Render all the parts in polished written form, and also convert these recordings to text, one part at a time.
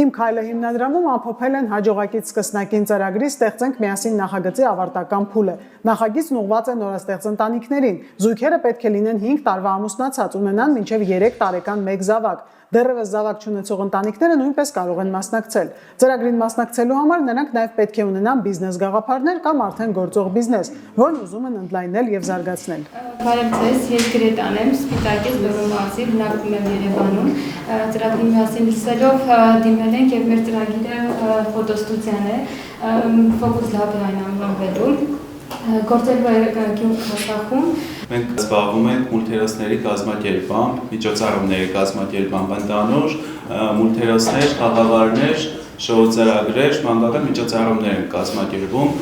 Իմ քայլը հիմնադրամում ամփոփել են հաջողակից սկսնակին ծրագրի «Ստեղծենք միասին» նախագծի ավարտական փուլը։ Նախագիծն ուղղված է նորաստեղծ ընտանիքներին։ Զույգերը պետք է լինեն 5 տարվա ամուսնացած, ունենան մինչև 3 տարեկան մեկ զավակ։ Դեռևս զավակ չունեցող ընտանիքները նույնպես կարող են մասնակցել։ Ծրագրին մասնակցելու համար նրանք նաև պետք է ունենան բիզնես գաղափարներ կամ արդեն գործող բիզնես, որն ուզում են ընդլայնել եւ զարգացնել։ Բարև ձեզ, ես Գրետան եմ, Սպիտակից Լոռու մարզի, բնակվում եմ Երևանում։ Ծրագրի միասին լսելով դիմել ենք եւ մեր ծրագիրը ֆոտոստուդիան է, Focus Lab-ը այն անվանվելու։ Գործելու է Գյումրի Խասախում։ Մենք զբաղվում ենք մուլտհերոսների կազմակերպամբ, միջոցառումների կազմակերպամբ, ընդհանուր մուլտհերոսներ, խաղավարներ, շոու-ծրագրեր, մանկական միջոցառումներ են կազմակերպում։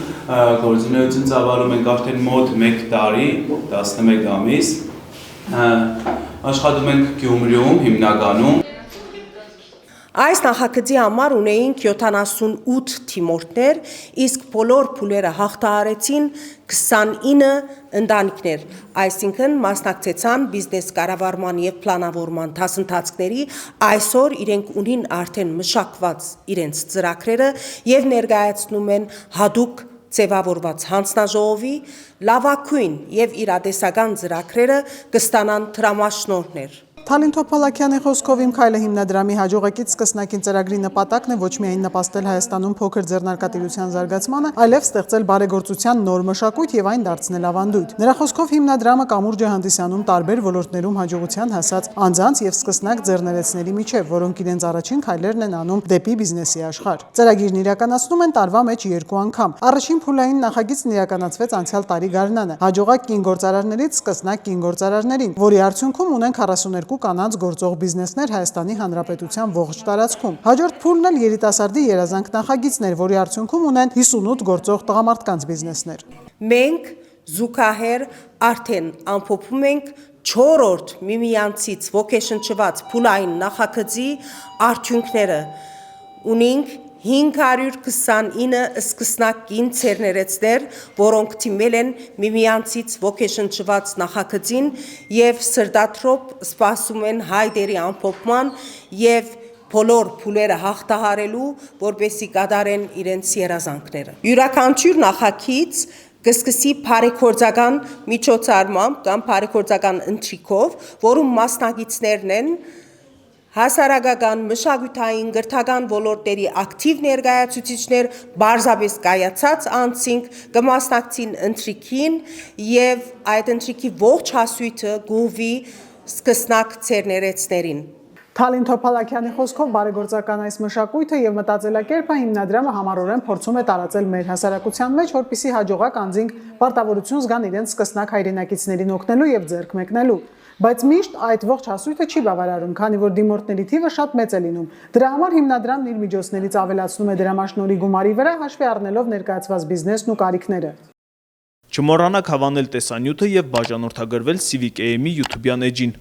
Գործունեություն ծավալում ենք արդեն մոտ 1 տարի, 11 ամիս։ Աշխատում ենք Գյումրիում հիմնականում։ Այս նախագծի համար ունեինք 78 թիմորդներ, իսկ բոլոր փուլերը հաղթահարեցին 29 ընտանիքներ, այսինքն մասնակցեցան բիզնես կառավարման եւ պլանավորման դասընթացների, այսօր իրենք ունին արդեն մշակված իրենց ծրագրերը եւ ներկայացնում են հadoop ձևավորված հանձնաժողովի լավագույն եւ իրատեսական ծրագրերը կստանան դրամաշնորհներ։ Թալին Թոփալակյանի խոսքով Իմ քայլը հիմնադրամի հաջողակից սկսնակին ծրագրի նպատակն է ոչ միայն նպաստել Հայաստանում փոքր ձեռնարկատիրության զարգացմանը, այլև ստեղծել բարեգործության նոր մշակույթ եւ այն դարձնել ավանդույթ։ Նրա խոսքով հիմնադրամը կամուրջ է հանդիսանում տարբեր ոլորտներում հաջողության հասած անձանց եւ սկսնակ ձեռներեցների միջև, որոնք իրենց առաջին քայլերն են անում դեպի բիզնեսի աշխարհ։ Ծրագիրն իրականացնում են տարվա մեջ 2 անգամ։ Առաջին փուլային նախագիծն իրականացվեց անցյալ տարի գարնանը հաջողակ կին գործարարներից սկսնակ կին գործարարներին, որի արդյունքում ունեն 42 կանանց գործող բիզնեսներ Հայաստանի Հանրապետության ողջ տարածքում։ Հաջորդ փուլն էլ երիտասարդի երազանք նախագիծն էր, որի արդյունքում ունեն 58 գործող տղամարդկանց բիզնեսներ։ Մենք զուգահեռ արդեն ամփոփում ենք 4-րդ միմյանցից ոգեշնչված փուլային նախագծի արդյունքները։ Ունենք 529 սկսնակին ցերներեցներ, որոնք թիմել են միմյանցից ոգեշնչված նախագծին եւ սրտատրոպ սպասում են հայտերի ամփոփման եւ բոլոր փուլերը հաղթահարելու, որպեսզի կատարեն իրենց երազանքները։ Յուրաքանչյուր նախագիծ կսկսի բարեգործական միջոցառմամբ կամ բարեգործական ընթրիքով, որում մասնակիցներն են հասարակական, մշակութային, գրթական ոլորտների ակտիվ ներկայացուցիչներ, բարձրապես կայացած անձինք կմասնակցին ընթրիքին եւ այդ ընթրիքի ողջ հասույթը գուվի սկսնակ ցերներեցներին։ Թալին Թոփալակյանի խոսքով բարեգործական այս մշակույթը եւ մտածելակերպը հիմնադրամը համառորեն փորձում է տարածել մեր հասարակության մեջ, որպեսզի հաջողակ անձինք պարտավորություն զգան իրենց սկսնակ հայրենակիցներին օգնելու եւ ձեռք մեկնելու։ Բայց միշտ այդ ողջ հասույթը չի բավարարում, քանի որ դիմորդների թիվը շատ մեծ է լինում։ Դրա համար հիմնադրամն իր միջոցներից ավելացնում է դրամաշնորհի գումարի վրա, հաշվի առնելով ներկայացված բիզնեսն ու կարիքները։ Չմոռանաք հավանել տեսանյութը եւ բաժանորդագրվել Civic AM-ի YouTube-յան էջին։